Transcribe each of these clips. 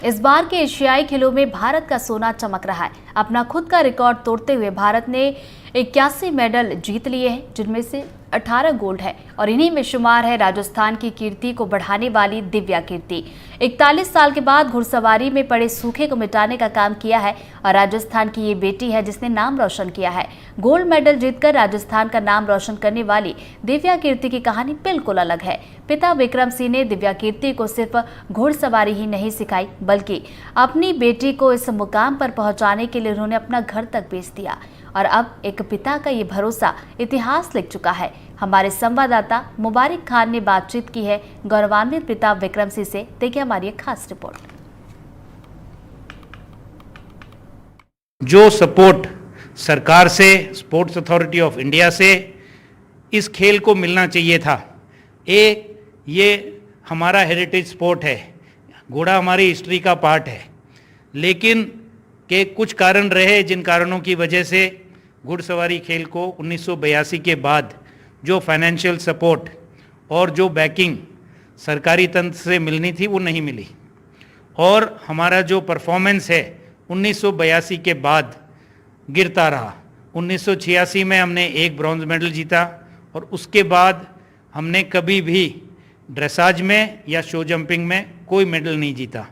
इस बार के एशियाई खेलों में भारत का सोना चमक रहा है। अपना खुद का रिकॉर्ड तोड़ते हुए भारत ने 81 मेडल जीत लिए हैं, जिनमें से 18 गोल्ड है और इन्हीं में शुमार है राजस्थान की कीर्ति को बढ़ाने वाली दिव्या कीर्ति। 41 साल के बाद घुड़सवारी में पड़े सूखे को मिटाने का काम किया है और राजस्थान की ये बेटी है जिसने नाम रोशन किया है। गोल्ड मेडल जीतकर राजस्थान का नाम रोशन करने वाली दिव्या कीर्ति की कहानी बिल्कुल अलग है। पिता विक्रम सिंह ने दिव्या कीर्ति को सिर्फ घुड़सवारी ही नहीं सिखाई, बल्कि अपनी बेटी को इस मुकाम पर पहुंचाने के लिए उन्होंने अपना घर तक बेच दिया और अब एक पिता का ये भरोसा इतिहास लिख चुका है। हमारे संवाददाता मुबारक खान ने बातचीत की है गौरवान्वित पिता विक्रम सिंह से। देखिए हमारी एक खास रिपोर्ट। जो सपोर्ट सरकार से, स्पोर्ट्स अथॉरिटी ऑफ इंडिया से इस खेल को मिलना चाहिए था। ये हमारा हेरिटेज स्पोर्ट है, घोड़ा हमारी हिस्ट्री का पार्ट है, लेकिन के कुछ कारण रहे जिन कारणों की वजह से घुड़सवारी खेल को 1982 के बाद जो फाइनेंशियल सपोर्ट और जो बैकिंग सरकारी तंत्र से मिलनी थी वो नहीं मिली और हमारा जो परफॉर्मेंस है 1982 के बाद गिरता रहा। 1986 में हमने एक ब्रॉन्ज मेडल जीता और उसके बाद हमने कभी भी ड्रेसाज में या शो जंपिंग में कोई मेडल नहीं जीता।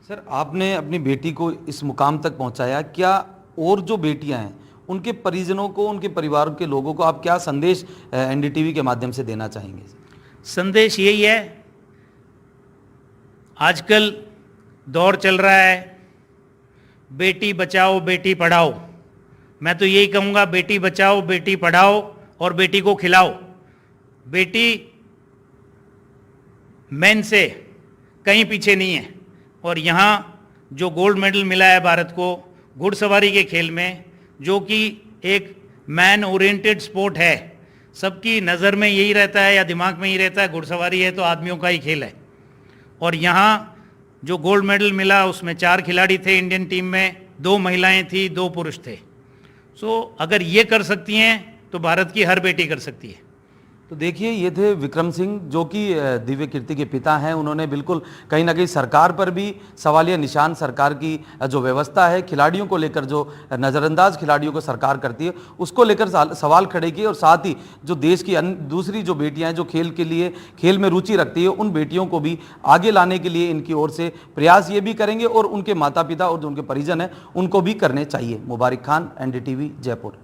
सर, आपने अपनी बेटी को इस मुकाम तक पहुंचाया, क्या और जो बेटियां हैं उनके परिजनों को, उनके परिवार के लोगों को आप क्या संदेश एनडीटीवी के माध्यम से देना चाहेंगे? संदेश यही है, आजकल दौर चल रहा है बेटी बचाओ बेटी पढ़ाओ। मैं तो यही कहूँगा, बेटी बचाओ बेटी पढ़ाओ और बेटी को खिलाओ। बेटी मेन से कहीं पीछे नहीं है और यहाँ जो गोल्ड मेडल मिला है भारत को घुड़सवारी के खेल में, जो कि एक मैन ओरिएंटेड स्पोर्ट है, सबकी नज़र में यही रहता है या दिमाग में यही रहता है घुड़सवारी है तो आदमियों का ही खेल है। और यहाँ जो गोल्ड मेडल मिला उसमें 4 खिलाड़ी थे इंडियन टीम में, 2 महिलाएं थी, 2 पुरुष थे। अगर ये कर सकती हैं तो भारत की हर बेटी कर सकती है। तो देखिए, ये थे विक्रम सिंह जो कि दिव्य कीर्ति के पिता हैं। उन्होंने बिल्कुल कहीं ना कहीं सरकार पर भी सवालिया निशान, सरकार की जो व्यवस्था है खिलाड़ियों को लेकर, जो नज़रअंदाज खिलाड़ियों को सरकार करती है उसको लेकर सवाल खड़े किए और साथ ही जो देश की दूसरी जो बेटियां हैं जो खेल में रुचि रखती है उन बेटियों को भी आगे लाने के लिए इनकी ओर से प्रयास ये भी करेंगे और उनके माता पिता और जो उनके परिजन हैं उनको भी करने चाहिए। मुबारक खान, एनडीटीवी, जयपुर।